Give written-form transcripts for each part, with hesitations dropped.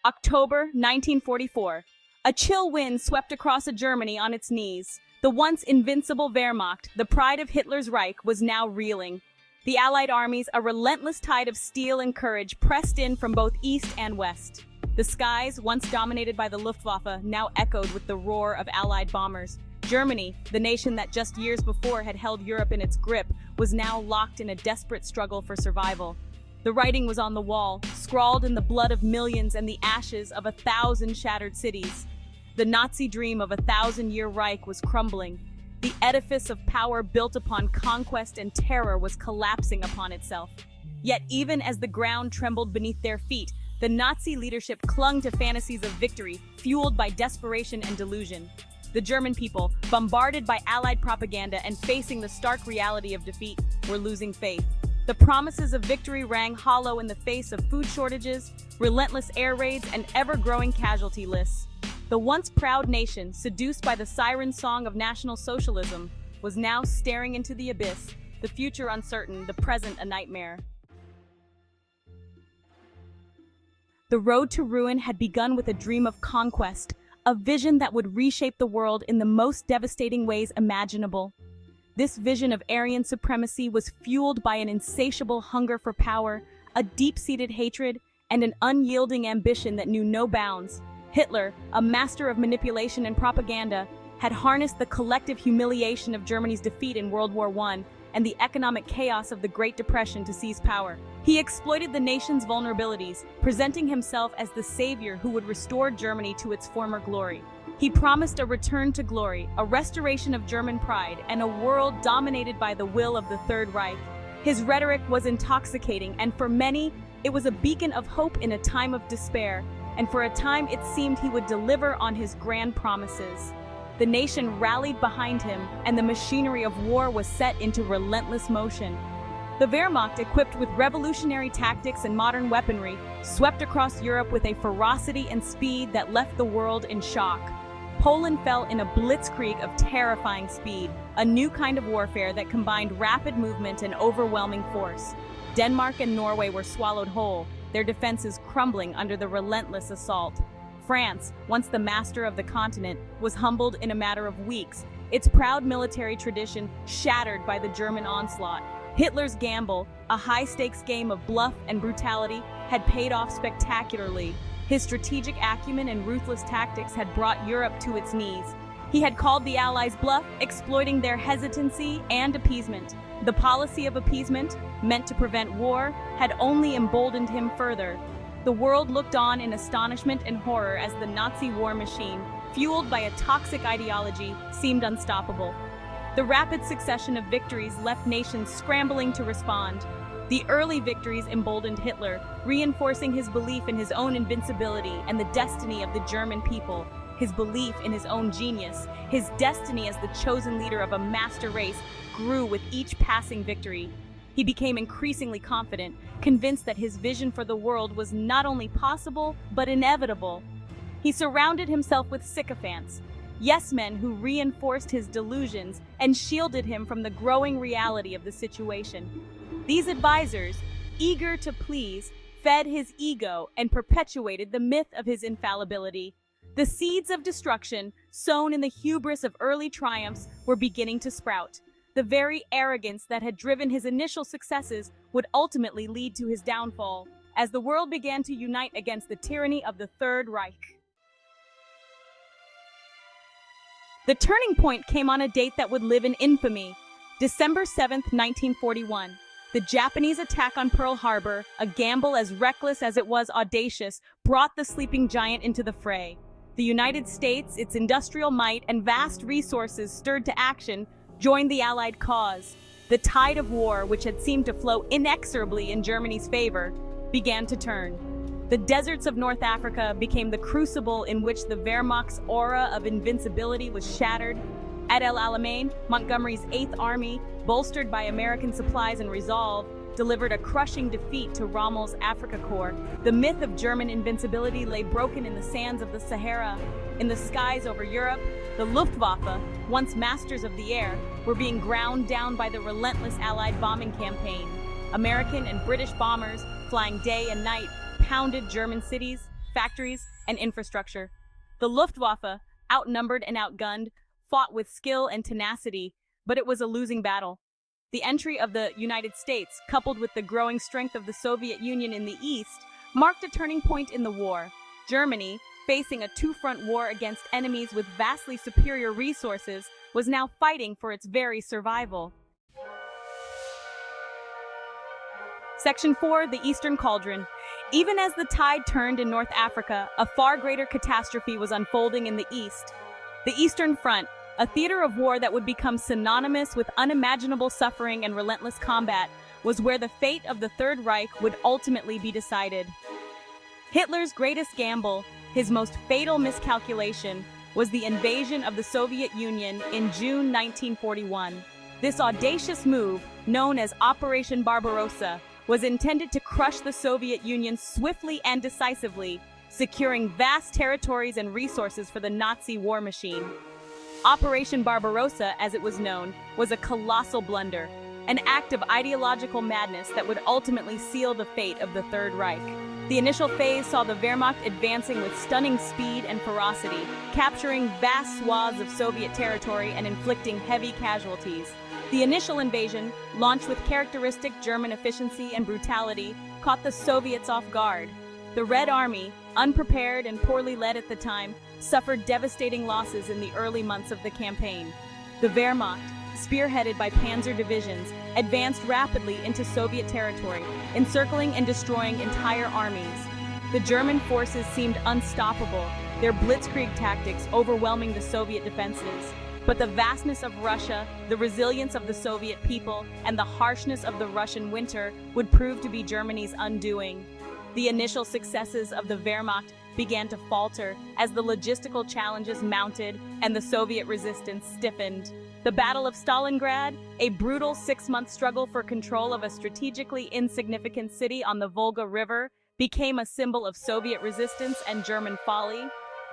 October 1944. A chill wind swept across Germany on its knees. The once invincible Wehrmacht, the pride of Hitler's Reich, was now reeling. The Allied armies, a relentless tide of steel and courage, pressed in from both east and west. The skies, once dominated by the Luftwaffe, now echoed with the roar of Allied bombers. Germany, the nation that just years before had held Europe in its grip, was now locked in a desperate struggle for survival. The writing was on the wall, scrawled in the blood of millions and the ashes of 1,000 shattered cities. The Nazi dream of a 1,000-year Reich was crumbling. The edifice of power built upon conquest and terror was collapsing upon itself. Yet even as the ground trembled beneath their feet, the Nazi leadership clung to fantasies of victory, fueled by desperation and delusion. The German people, bombarded by Allied propaganda and facing the stark reality of defeat, were losing faith. The promises of victory rang hollow in the face of food shortages, relentless air raids, and ever-growing casualty lists. The once proud nation, seduced by the siren song of National Socialism, was now staring into the abyss, the future uncertain, the present a nightmare. The road to ruin had begun with a dream of conquest, a vision that would reshape the world in the most devastating ways imaginable. This vision of Aryan supremacy was fueled by an insatiable hunger for power, a deep-seated hatred, and an unyielding ambition that knew no bounds. Hitler, a master of manipulation and propaganda, had harnessed the collective humiliation of Germany's defeat in World War I and the economic chaos of the Great Depression to seize power. He exploited the nation's vulnerabilities, presenting himself as the savior who would restore Germany to its former glory. He promised a return to glory, a restoration of German pride, and a world dominated by the will of the Third Reich. His rhetoric was intoxicating, and for many, it was a beacon of hope in a time of despair. And for a time, it seemed he would deliver on his grand promises. The nation rallied behind him, and the machinery of war was set into relentless motion. The Wehrmacht, equipped with revolutionary tactics and modern weaponry, swept across Europe with a ferocity and speed that left the world in shock. Poland fell in a blitzkrieg of terrifying speed, a new kind of warfare that combined rapid movement and overwhelming force. Denmark and Norway were swallowed whole, their defenses crumbling under the relentless assault. France, once the master of the continent, was humbled in a matter of weeks, its proud military tradition shattered by the German onslaught. Hitler's gamble, a high-stakes game of bluff and brutality, had paid off spectacularly. His strategic acumen and ruthless tactics had brought Europe to its knees. He had called the Allies bluff, exploiting their hesitancy and appeasement. The policy of appeasement, meant to prevent war, had only emboldened him further. The world looked on in astonishment and horror as the Nazi war machine, fueled by a toxic ideology, seemed unstoppable. The rapid succession of victories left nations scrambling to respond. The early victories emboldened Hitler, reinforcing his belief in his own invincibility and the destiny of the German people. His belief in his own genius, his destiny as the chosen leader of a master race, grew with each passing victory. He became increasingly confident, convinced that his vision for the world was not only possible, but inevitable. He surrounded himself with sycophants, yes-men who reinforced his delusions and shielded him from the growing reality of the situation. These advisors, eager to please, fed his ego and perpetuated the myth of his infallibility. The seeds of destruction, sown in the hubris of early triumphs, were beginning to sprout. The very arrogance that had driven his initial successes would ultimately lead to his downfall, as the world began to unite against the tyranny of the Third Reich. The turning point came on a date that would live in infamy, December 7th, 1941. The Japanese attack on Pearl Harbor, a gamble as reckless as it was audacious, brought the sleeping giant into the fray. The United States, its industrial might and vast resources stirred to action, joined the Allied cause. The tide of war, which had seemed to flow inexorably in Germany's favor, began to turn. The deserts of North Africa became the crucible in which the Wehrmacht's aura of invincibility was shattered. At El Alamein, Montgomery's 8th Army, bolstered by American supplies and resolve, delivered a crushing defeat to Rommel's Afrika Korps. The myth of German invincibility lay broken in the sands of the Sahara. In the skies over Europe, the Luftwaffe, once masters of the air, were being ground down by the relentless Allied bombing campaign. American and British bombers, flying day and night, pounded German cities. factories, and infrastructure. The Luftwaffe, outnumbered and outgunned, fought with skill and tenacity, but it was a losing battle. The entry of the United States, coupled with the growing strength of the Soviet Union in the east, marked a turning point in the war. Germany, facing a two-front war against enemies with vastly superior resources, was now fighting for its very survival. Section 4, the Eastern Cauldron. Even as the tide turned in North Africa, a far greater catastrophe was unfolding in the east. The Eastern Front, a theater of war that would become synonymous with unimaginable suffering and relentless combat, was where the fate of the Third Reich would ultimately be decided. Hitler's greatest gamble, his most fatal miscalculation, was the invasion of the Soviet Union in June 1941. This audacious move, known as Operation Barbarossa, was intended to crush the Soviet Union swiftly and decisively, securing vast territories and resources for the Nazi war machine. Operation Barbarossa, as it was known, was a colossal blunder, an act of ideological madness that would ultimately seal the fate of the Third Reich. The initial phase saw the Wehrmacht advancing with stunning speed and ferocity, capturing vast swaths of Soviet territory and inflicting heavy casualties. The initial invasion, launched with characteristic German efficiency and brutality, caught the Soviets off guard. The Red Army, unprepared and poorly led at the time, suffered devastating losses in the early months of the campaign. The Wehrmacht, spearheaded by panzer divisions, advanced rapidly into Soviet territory, encircling and destroying entire armies. The German forces seemed unstoppable, their blitzkrieg tactics overwhelming the Soviet defenses. But the vastness of Russia, the resilience of the Soviet people, and the harshness of the Russian winter would prove to be Germany's undoing. The initial successes of the Wehrmacht began to falter as the logistical challenges mounted and the Soviet resistance stiffened. The Battle of Stalingrad, a brutal 6-month struggle for control of a strategically insignificant city on the Volga River, became a symbol of Soviet resistance and German folly.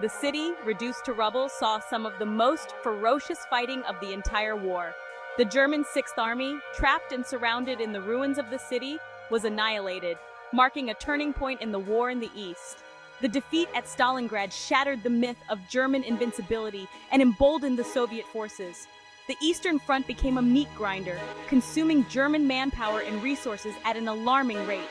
The city, reduced to rubble, saw some of the most ferocious fighting of the entire war. The German Sixth Army, trapped and surrounded in the ruins of the city, was annihilated, marking a turning point in the war in the east. The defeat at Stalingrad shattered the myth of German invincibility and emboldened the Soviet forces. The Eastern Front became a meat grinder, consuming German manpower and resources at an alarming rate.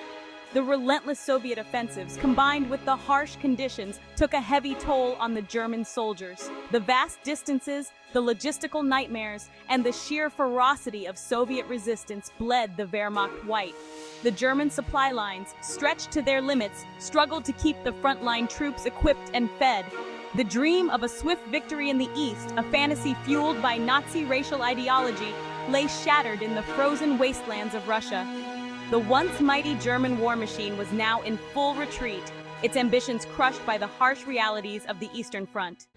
The relentless Soviet offensives, combined with the harsh conditions, took a heavy toll on the German soldiers. The vast distances, the logistical nightmares, and the sheer ferocity of Soviet resistance bled the Wehrmacht white. The German supply lines, stretched to their limits, struggled to keep the frontline troops equipped and fed. The dream of a swift victory in the East, a fantasy fueled by Nazi racial ideology, lay shattered in the frozen wastelands of Russia. The once mighty German war machine was now in full retreat, its ambitions crushed by the harsh realities of the Eastern Front.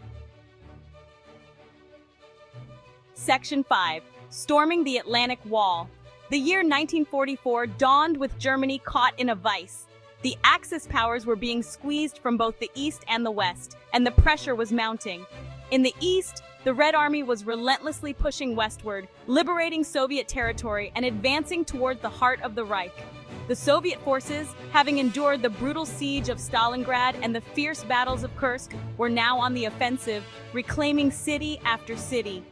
Section 5. Storming the Atlantic Wall. The year 1944 dawned with Germany caught in a vice. The Axis powers were being squeezed from both the East and the West, and the pressure was mounting. In the East, the Red Army was relentlessly pushing westward, liberating Soviet territory and advancing toward the heart of the Reich. The Soviet forces, having endured the brutal siege of Stalingrad and the fierce battles of Kursk, were now on the offensive, reclaiming city after city.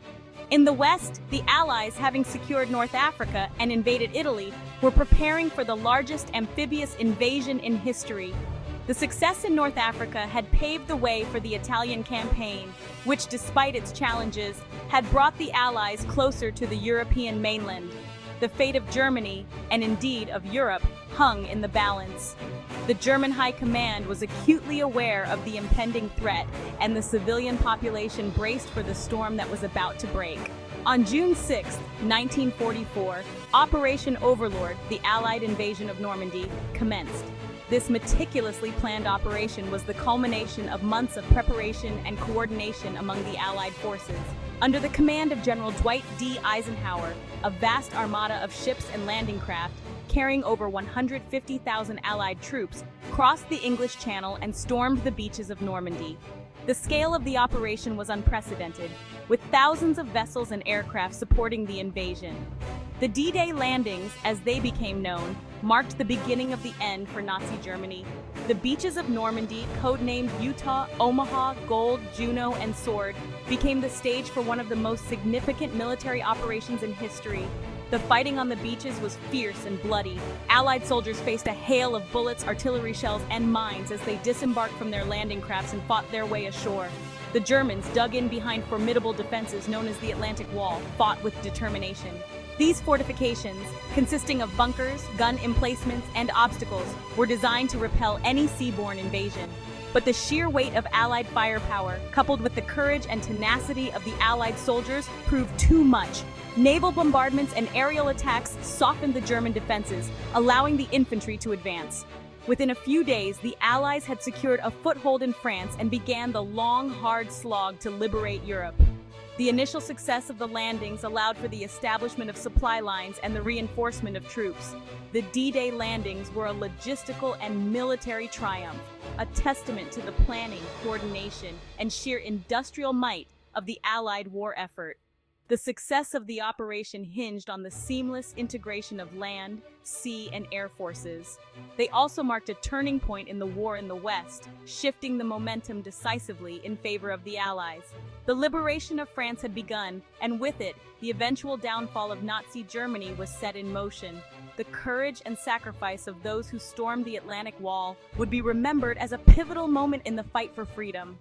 In the West, the Allies, having secured North Africa and invaded Italy, were preparing for the largest amphibious invasion in history. The success in North Africa had paved the way for the Italian campaign, which, despite its challenges, had brought the Allies closer to the European mainland. The fate of Germany, and indeed of Europe, hung in the balance. The German High Command was acutely aware of the impending threat, and the civilian population braced for the storm that was about to break. On June 6, 1944, Operation Overlord, the Allied invasion of Normandy, commenced. This meticulously planned operation was the culmination of months of preparation and coordination among the Allied forces. Under the command of General Dwight D. Eisenhower, a vast armada of ships and landing craft, carrying over 150,000 Allied troops, crossed the English Channel and stormed the beaches of Normandy. The scale of the operation was unprecedented, with thousands of vessels and aircraft supporting the invasion. The D-Day landings, as they became known, marked the beginning of the end for Nazi Germany. The beaches of Normandy, codenamed Utah, Omaha, Gold, Juno, and Sword, became the stage for one of the most significant military operations in history. The fighting on the beaches was fierce and bloody. Allied soldiers faced a hail of bullets, artillery shells, and mines as they disembarked from their landing crafts and fought their way ashore. The Germans, dug in behind formidable defenses known as the Atlantic Wall, fought with determination. These fortifications, consisting of bunkers, gun emplacements, and obstacles, were designed to repel any seaborne invasion. But the sheer weight of Allied firepower, coupled with the courage and tenacity of the Allied soldiers, proved too much. Naval bombardments and aerial attacks softened the German defenses, allowing the infantry to advance. Within a few days, the Allies had secured a foothold in France and began the long, hard slog to liberate Europe. The initial success of the landings allowed for the establishment of supply lines and the reinforcement of troops. The D-Day landings were a logistical and military triumph, a testament to the planning, coordination, and sheer industrial might of the Allied war effort. The success of the operation hinged on the seamless integration of land, sea, and air forces. They also marked a turning point in the war in the West, shifting the momentum decisively in favor of the Allies. The liberation of France had begun, and with it, the eventual downfall of Nazi Germany was set in motion. The courage and sacrifice of those who stormed the Atlantic Wall would be remembered as a pivotal moment in the fight for freedom.